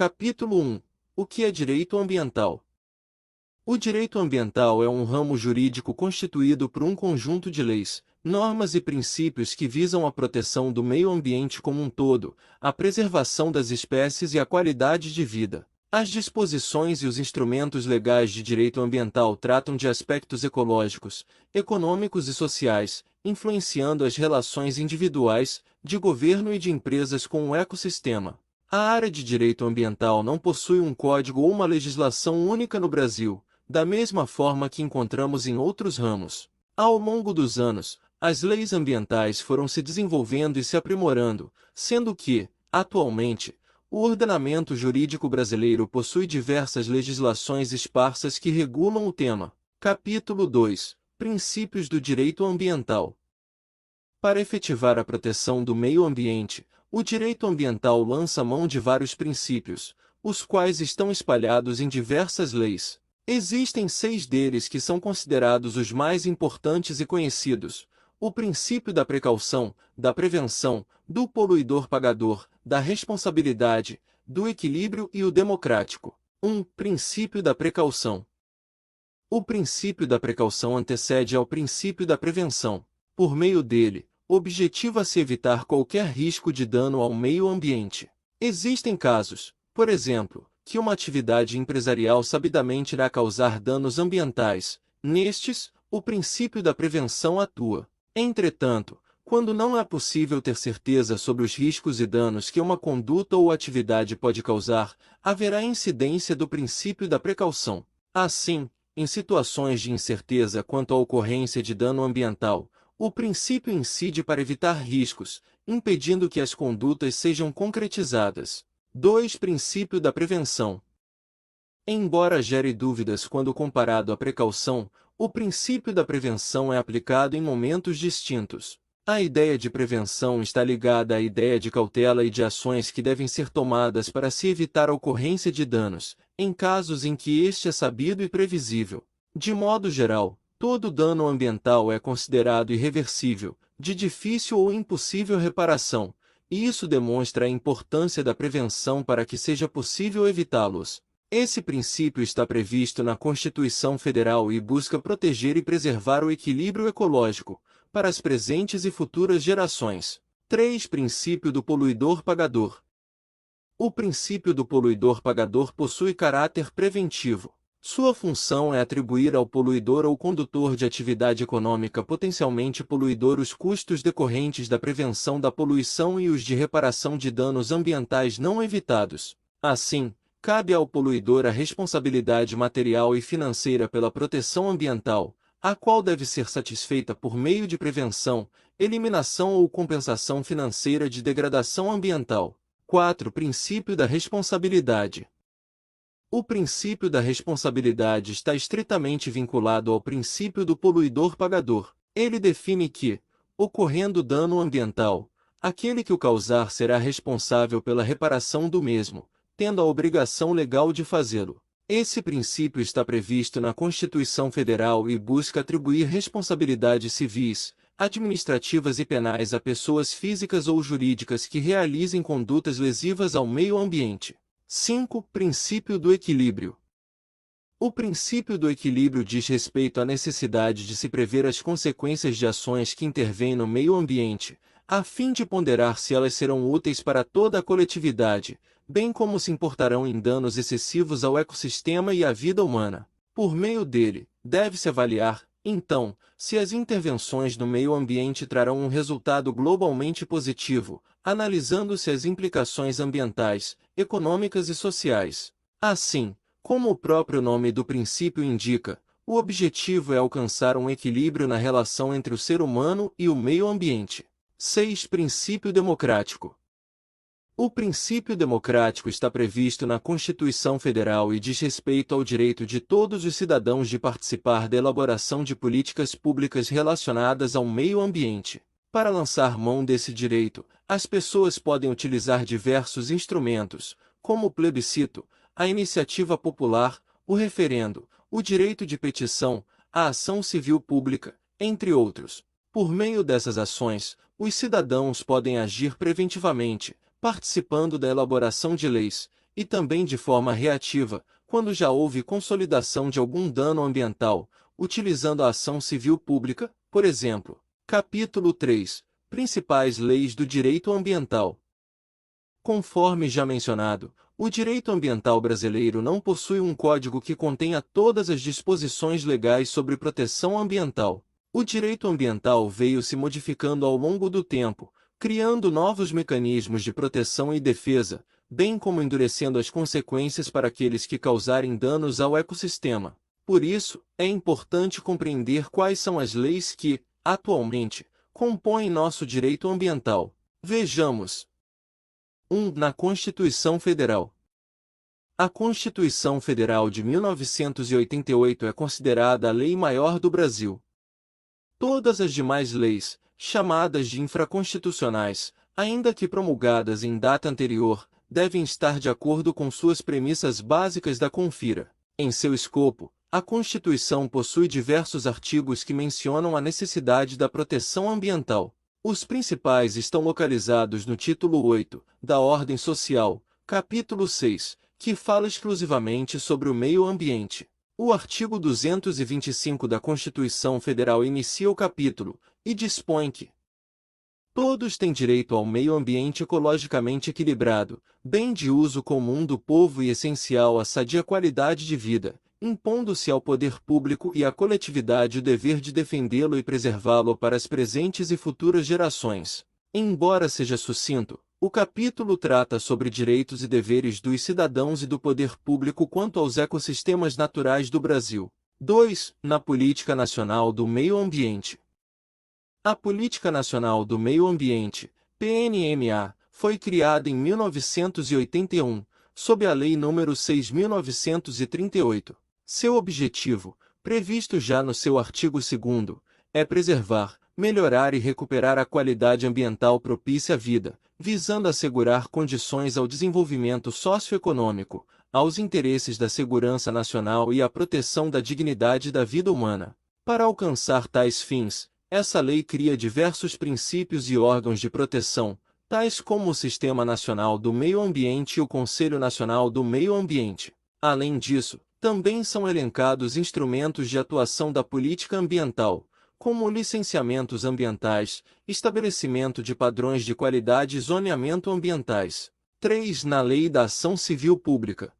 Capítulo 1. O que é direito ambiental? O direito ambiental é um ramo jurídico constituído por um conjunto de leis, normas e princípios que visam a proteção do meio ambiente como um todo, a preservação das espécies e a qualidade de vida. As disposições e os instrumentos legais de direito ambiental tratam de aspectos ecológicos, econômicos e sociais, influenciando as relações individuais, de governo e de empresas com o ecossistema. A área de direito ambiental não possui um código ou uma legislação única no Brasil, da mesma forma que encontramos em outros ramos. Ao longo dos anos, as leis ambientais foram se desenvolvendo e se aprimorando, sendo que, atualmente, o ordenamento jurídico brasileiro possui diversas legislações esparsas que regulam o tema. Capítulo 2. Princípios do direito ambiental. Para efetivar a proteção do meio ambiente, o direito ambiental lança mão de vários princípios, os quais estão espalhados em diversas leis. Existem 6 deles que são considerados os mais importantes e conhecidos: o princípio da precaução, da prevenção, do poluidor-pagador, da responsabilidade, do equilíbrio e o democrático. 1. Princípio da precaução. O princípio da precaução antecede ao princípio da prevenção. Por meio dele, objetiva-se evitar qualquer risco de dano ao meio ambiente. Existem casos, por exemplo, que uma atividade empresarial sabidamente irá causar danos ambientais. Nestes, o princípio da prevenção atua. Entretanto, quando não é possível ter certeza sobre os riscos e danos que uma conduta ou atividade pode causar, haverá incidência do princípio da precaução. Assim, em situações de incerteza quanto à ocorrência de dano ambiental, o princípio incide para evitar riscos, impedindo que as condutas sejam concretizadas. 2. Princípio da prevenção. Embora gere dúvidas quando comparado à precaução, o princípio da prevenção é aplicado em momentos distintos. A ideia de prevenção está ligada à ideia de cautela e de ações que devem ser tomadas para se evitar a ocorrência de danos, em casos em que este é sabido e previsível. De modo geral, todo dano ambiental é considerado irreversível, de difícil ou impossível reparação, e isso demonstra a importância da prevenção para que seja possível evitá-los. Esse princípio está previsto na Constituição Federal e busca proteger e preservar o equilíbrio ecológico, para as presentes e futuras gerações. 3. Princípio do poluidor-pagador. O princípio do poluidor-pagador possui caráter preventivo. Sua função é atribuir ao poluidor ou condutor de atividade econômica potencialmente poluidor os custos decorrentes da prevenção da poluição e os de reparação de danos ambientais não evitados. Assim, cabe ao poluidor a responsabilidade material e financeira pela proteção ambiental, a qual deve ser satisfeita por meio de prevenção, eliminação ou compensação financeira de degradação ambiental. 4. Princípio da responsabilidade. O princípio da responsabilidade está estritamente vinculado ao princípio do poluidor-pagador. Ele define que, ocorrendo dano ambiental, aquele que o causar será responsável pela reparação do mesmo, tendo a obrigação legal de fazê-lo. Esse princípio está previsto na Constituição Federal e busca atribuir responsabilidades civis, administrativas e penais a pessoas físicas ou jurídicas que realizem condutas lesivas ao meio ambiente. 5. Princípio do equilíbrio. O princípio do equilíbrio diz respeito à necessidade de se prever as consequências de ações que intervêm no meio ambiente, a fim de ponderar se elas serão úteis para toda a coletividade, bem como se importarão em danos excessivos ao ecossistema e à vida humana. Por meio dele, deve-se avaliar, então, se as intervenções no meio ambiente trarão um resultado globalmente positivo, analisando-se as implicações ambientais, econômicas e sociais. Assim, como o próprio nome do princípio indica, o objetivo é alcançar um equilíbrio na relação entre o ser humano e o meio ambiente. 6. Princípio democrático. O princípio democrático está previsto na Constituição Federal e diz respeito ao direito de todos os cidadãos de participar da elaboração de políticas públicas relacionadas ao meio ambiente. Para lançar mão desse direito, as pessoas podem utilizar diversos instrumentos, como o plebiscito, a iniciativa popular, o referendo, o direito de petição, a ação civil pública, entre outros. Por meio dessas ações, os cidadãos podem agir preventivamente, participando da elaboração de leis, e também de forma reativa, quando já houve consolidação de algum dano ambiental, utilizando a ação civil pública, por exemplo. Capítulo 3. Principais leis do direito ambiental. Conforme já mencionado, o direito ambiental brasileiro não possui um código que contenha todas as disposições legais sobre proteção ambiental. O direito ambiental veio se modificando ao longo do tempo, criando novos mecanismos de proteção e defesa, bem como endurecendo as consequências para aqueles que causarem danos ao ecossistema. Por isso, é importante compreender quais são as leis que, atualmente, compõem nosso direito ambiental. Vejamos. 1. Na Constituição Federal. A Constituição Federal de 1988 é considerada a lei maior do Brasil. Todas as demais leis, chamadas de infraconstitucionais, ainda que promulgadas em data anterior, devem estar de acordo com suas premissas básicas da Confira. Em seu escopo, a Constituição possui diversos artigos que mencionam a necessidade da proteção ambiental. Os principais estão localizados no título 8, da Ordem Social, capítulo 6, que fala exclusivamente sobre o meio ambiente. O artigo 225 da Constituição Federal inicia o capítulo, e dispõe que todos têm direito ao meio ambiente ecologicamente equilibrado, bem de uso comum do povo e essencial à sadia qualidade de vida, impondo-se ao poder público e à coletividade o dever de defendê-lo e preservá-lo para as presentes e futuras gerações. Embora seja sucinto, o capítulo trata sobre direitos e deveres dos cidadãos e do poder público quanto aos ecossistemas naturais do Brasil. 2. Na Política Nacional do Meio Ambiente. A Política Nacional do Meio Ambiente, PNMA, foi criada em 1981, sob a Lei nº 6.938. Seu objetivo, previsto já no seu artigo 2º, é preservar, melhorar e recuperar a qualidade ambiental propícia à vida, visando assegurar condições ao desenvolvimento socioeconômico, aos interesses da segurança nacional e à proteção da dignidade da vida humana. Para alcançar tais fins, essa lei cria diversos princípios e órgãos de proteção, tais como o Sistema Nacional do Meio Ambiente e o Conselho Nacional do Meio Ambiente. Além disso, também são elencados instrumentos de atuação da política ambiental, como licenciamentos ambientais, estabelecimento de padrões de qualidade e zoneamento ambientais. 3. Na Lei da Ação Civil Pública.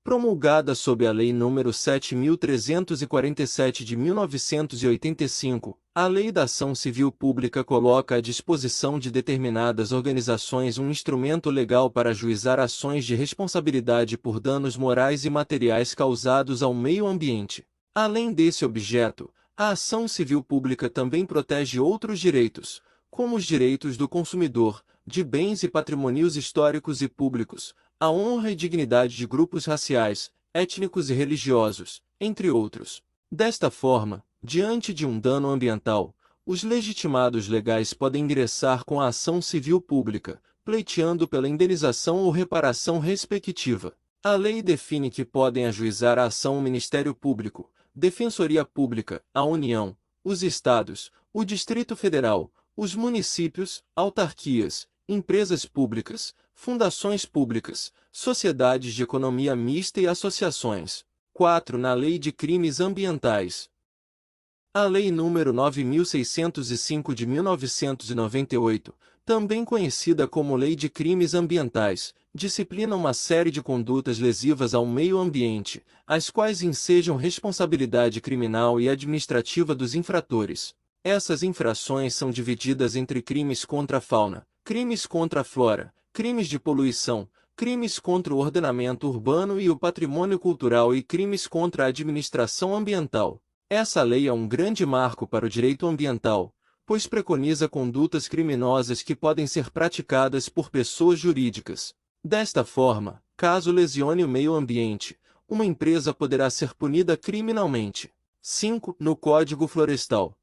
Promulgada sob a Lei nº 7.347 de 1985, a Lei da Ação Civil Pública coloca à disposição de determinadas organizações um instrumento legal para ajuizar ações de responsabilidade por danos morais e materiais causados ao meio ambiente. Além desse objeto, a ação civil pública também protege outros direitos, como os direitos do consumidor, de bens e patrimônios históricos e públicos, a honra e dignidade de grupos raciais, étnicos e religiosos, entre outros. Desta forma, diante de um dano ambiental, os legitimados legais podem ingressar com a ação civil pública, pleiteando pela indenização ou reparação respectiva. A lei define que podem ajuizar a ação o Ministério Público, Defensoria Pública, a União, os Estados, o Distrito Federal, os municípios, autarquias, empresas públicas, fundações públicas, sociedades de economia mista e associações. 4. Na Lei de Crimes Ambientais. A Lei nº 9.605 de 1998, também conhecida como Lei de Crimes Ambientais, disciplina uma série de condutas lesivas ao meio ambiente, as quais ensejam responsabilidade criminal e administrativa dos infratores. Essas infrações são divididas entre crimes contra a fauna, crimes contra a flora, crimes de poluição, crimes contra o ordenamento urbano e o patrimônio cultural e crimes contra a administração ambiental. Essa lei é um grande marco para o direito ambiental, pois preconiza condutas criminosas que podem ser praticadas por pessoas jurídicas. Desta forma, caso lesione o meio ambiente, uma empresa poderá ser punida criminalmente. 5. No Código Florestal.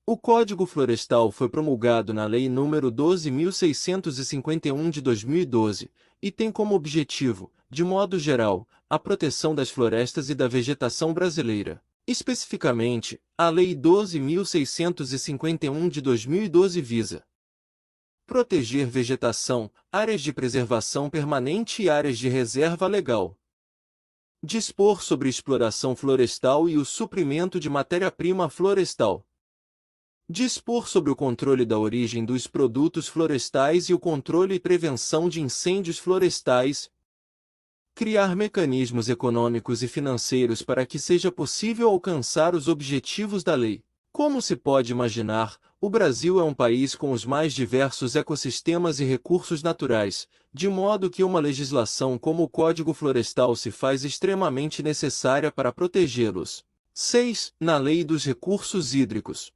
O Código Florestal foi promulgado na Lei nº 12.651 de 2012, e tem como objetivo, de modo geral, a proteção das florestas e da vegetação brasileira. Especificamente, a Lei 12.651 de 2012 visa Proteger vegetação, áreas de preservação permanente e áreas de reserva legal. Dispor sobre exploração florestal e o suprimento de matéria-prima florestal. Dispor sobre o controle da origem dos produtos florestais e o controle e prevenção de incêndios florestais. Criar mecanismos econômicos e financeiros para que seja possível alcançar os objetivos da lei. Como se pode imaginar, o Brasil é um país com os mais diversos ecossistemas e recursos naturais, de modo que uma legislação como o Código Florestal se faz extremamente necessária para protegê-los. 6. Na Lei dos Recursos Hídricos.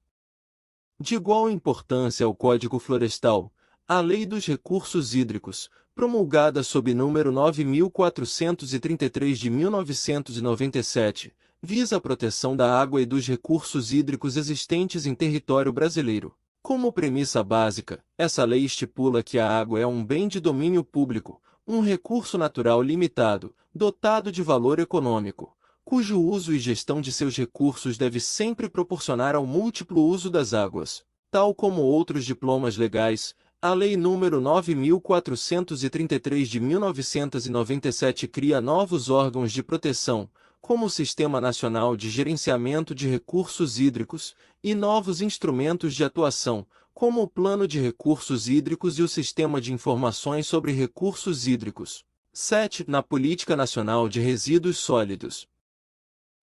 De igual importância ao Código Florestal, a Lei dos Recursos Hídricos, promulgada sob número 9433 de 1997, visa a proteção da água e dos recursos hídricos existentes em território brasileiro. Como premissa básica, essa lei estipula que a água é um bem de domínio público, um recurso natural limitado, dotado de valor econômico, cujo uso e gestão de seus recursos deve sempre proporcionar ao múltiplo uso das águas. Tal como outros diplomas legais, a Lei nº 9433 de 1997 cria novos órgãos de proteção, como o Sistema Nacional de Gerenciamento de Recursos Hídricos, e novos instrumentos de atuação, como o Plano de Recursos Hídricos e o Sistema de Informações sobre Recursos Hídricos. 7. Na Política Nacional de Resíduos Sólidos.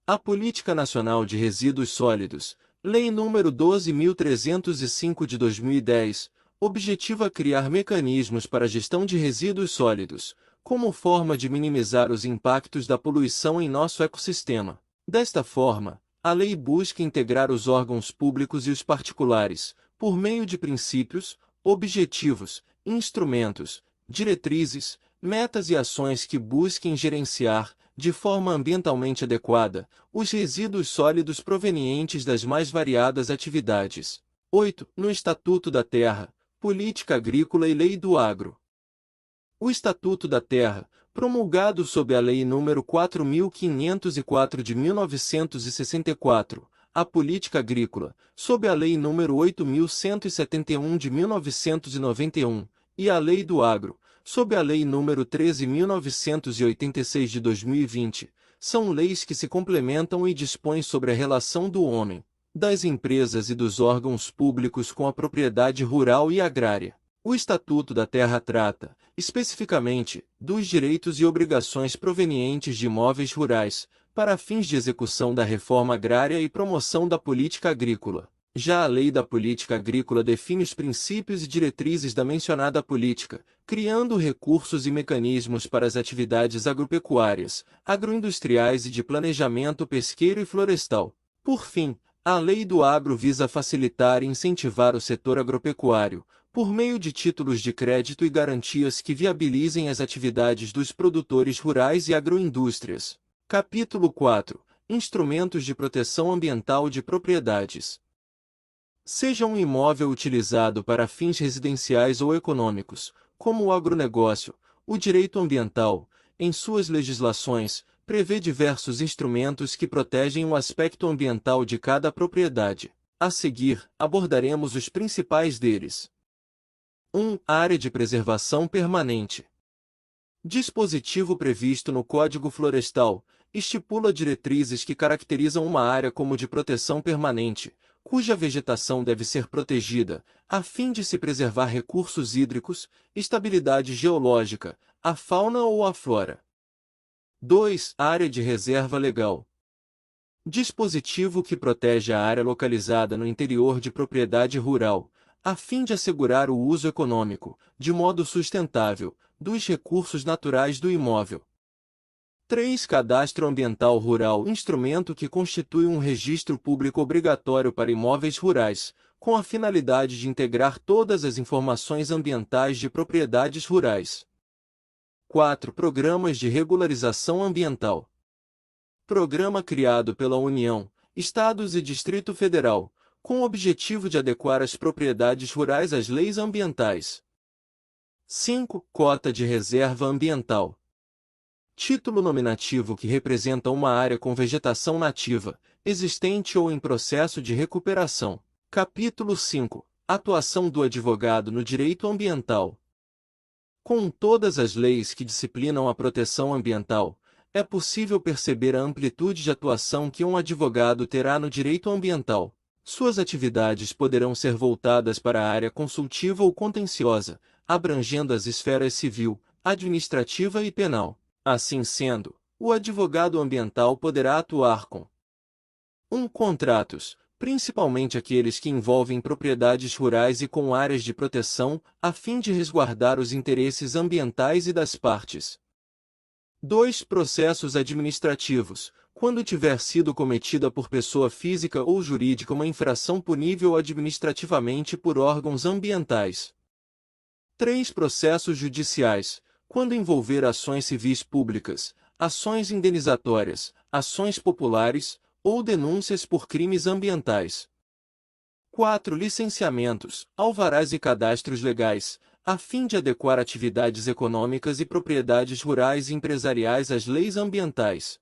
A Política Nacional de Resíduos Sólidos, Lei nº 12.305 de 2010, objetiva criar mecanismos para a gestão de resíduos sólidos, como forma de minimizar os impactos da poluição em nosso ecossistema. Desta forma, a lei busca integrar os órgãos públicos e os particulares, por meio de princípios, objetivos, instrumentos, diretrizes, metas e ações que busquem gerenciar, de forma ambientalmente adequada, os resíduos sólidos provenientes das mais variadas atividades. 8. No Estatuto da Terra, Política Agrícola e Lei do Agro. O Estatuto da Terra, promulgado sob a Lei nº 4.504 de 1964, a Política Agrícola, sob a Lei nº 8.171 de 1991, e a Lei do Agro, sob a Lei nº 13.986 de 2020, são leis que se complementam e dispõem sobre a relação do homem, das empresas e dos órgãos públicos com a propriedade rural e agrária. O Estatuto da Terra trata, especificamente, dos direitos e obrigações provenientes de imóveis rurais, para fins de execução da reforma agrária e promoção da política agrícola. Já a Lei da Política Agrícola define os princípios e diretrizes da mencionada política, criando recursos e mecanismos para as atividades agropecuárias, agroindustriais e de planejamento pesqueiro e florestal. Por fim, a Lei do Agro visa facilitar e incentivar o setor agropecuário, por meio de títulos de crédito e garantias que viabilizem as atividades dos produtores rurais e agroindústrias. Capítulo 4. Instrumentos de proteção ambiental de propriedades. Seja um imóvel utilizado para fins residenciais ou econômicos, como o agronegócio, o direito ambiental, em suas legislações, prevê diversos instrumentos que protegem o aspecto ambiental de cada propriedade. A seguir, abordaremos os principais deles. 1. Área de preservação permanente. Dispositivo previsto no Código Florestal estipula diretrizes que caracterizam uma área como de proteção permanente, cuja vegetação deve ser protegida, a fim de se preservar recursos hídricos, estabilidade geológica, a fauna ou a flora. 2. Área de reserva legal. Dispositivo que protege a área localizada no interior de propriedade rural, a fim de assegurar o uso econômico, de modo sustentável, dos recursos naturais do imóvel. 3. Cadastro Ambiental Rural, instrumento que constitui um registro público obrigatório para imóveis rurais, com a finalidade de integrar todas as informações ambientais de propriedades rurais. 4. Programas de regularização ambiental. Programa criado pela União, Estados e Distrito Federal, com o objetivo de adequar as propriedades rurais às leis ambientais. 5. Cota de reserva ambiental. Título nominativo que representa uma área com vegetação nativa, existente ou em processo de recuperação. Capítulo 5. Atuação do advogado no direito ambiental. Com todas as leis que disciplinam a proteção ambiental, é possível perceber a amplitude de atuação que um advogado terá no direito ambiental. Suas atividades poderão ser voltadas para a área consultiva ou contenciosa, abrangendo as esferas civil, administrativa e penal. Assim sendo, o advogado ambiental poderá atuar com 1. Contratos, principalmente aqueles que envolvem propriedades rurais e com áreas de proteção, a fim de resguardar os interesses ambientais e das partes. 2. Processos administrativos, quando tiver sido cometida por pessoa física ou jurídica uma infração punível administrativamente por órgãos ambientais. 3. Processos judiciais, quando envolver ações civis públicas, ações indenizatórias, ações populares, ou denúncias por crimes ambientais. 4. Licenciamentos, alvarás e cadastros legais, a fim de adequar atividades econômicas e propriedades rurais e empresariais às leis ambientais.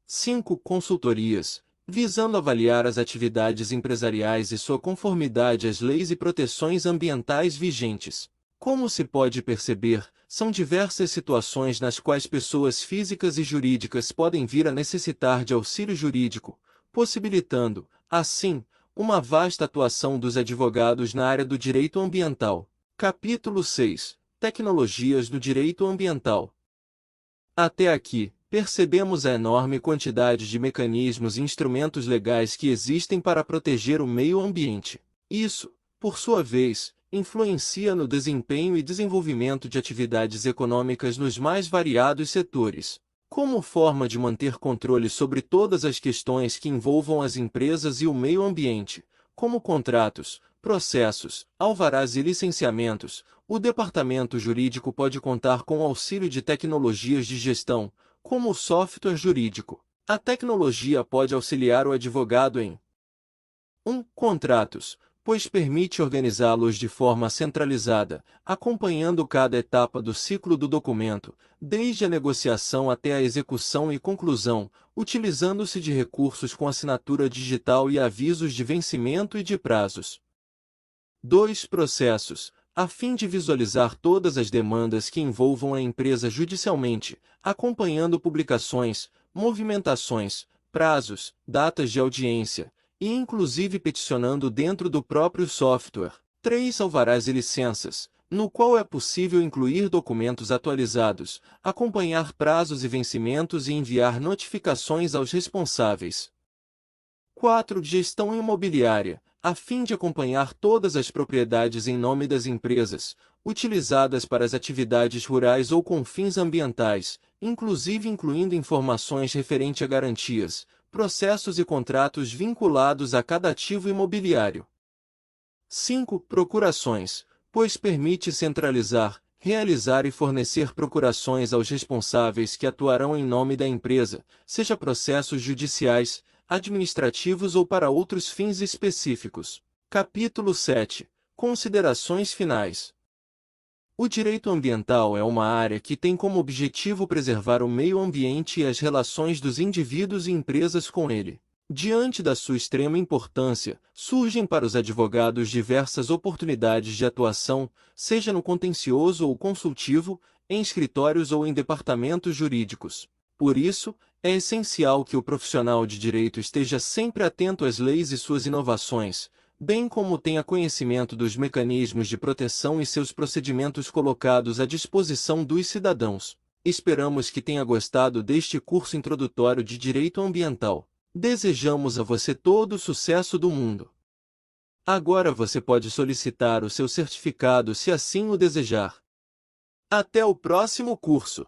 5. Consultorias, visando avaliar as atividades empresariais e sua conformidade às leis e proteções ambientais vigentes. Como se pode perceber, são diversas situações nas quais pessoas físicas e jurídicas podem vir a necessitar de auxílio jurídico, possibilitando, assim, uma vasta atuação dos advogados na área do direito ambiental. Capítulo 6. Tecnologias do direito ambiental. Até aqui, percebemos a enorme quantidade de mecanismos e instrumentos legais que existem para proteger o meio ambiente. Isso, por sua vez, influencia no desempenho e desenvolvimento de atividades econômicas nos mais variados setores. Como forma de manter controle sobre todas as questões que envolvam as empresas e o meio ambiente, como contratos, processos, alvarás e licenciamentos, o departamento jurídico pode contar com o auxílio de tecnologias de gestão, como o software jurídico. A tecnologia pode auxiliar o advogado em 1. Contratos, pois permite organizá-los de forma centralizada, acompanhando cada etapa do ciclo do documento, desde a negociação até a execução e conclusão, utilizando-se de recursos com assinatura digital e avisos de vencimento e de prazos. 2. Processos, a fim de visualizar todas as demandas que envolvam a empresa judicialmente, acompanhando publicações, movimentações, prazos, datas de audiência, e inclusive peticionando dentro do próprio software. 3. Alvarás e licenças, no qual é possível incluir documentos atualizados, acompanhar prazos e vencimentos e enviar notificações aos responsáveis. 4. Gestão imobiliária, a fim de acompanhar todas as propriedades em nome das empresas, utilizadas para as atividades rurais ou com fins ambientais, inclusive incluindo informações referentes a garantias, processos e contratos vinculados a cada ativo imobiliário. 5. Procurações, pois permite centralizar, realizar e fornecer procurações aos responsáveis que atuarão em nome da empresa, seja processos judiciais, administrativos ou para outros fins específicos. Capítulo 7. Considerações finais. O direito ambiental é uma área que tem como objetivo preservar o meio ambiente e as relações dos indivíduos e empresas com ele. Diante da sua extrema importância, surgem para os advogados diversas oportunidades de atuação, seja no contencioso ou consultivo, em escritórios ou em departamentos jurídicos. Por isso, é essencial que o profissional de direito esteja sempre atento às leis e suas inovações, bem como tenha conhecimento dos mecanismos de proteção e seus procedimentos colocados à disposição dos cidadãos. Esperamos que tenha gostado deste curso introdutório de Direito Ambiental. Desejamos a você todo o sucesso do mundo. Agora você pode solicitar o seu certificado se assim o desejar. Até o próximo curso!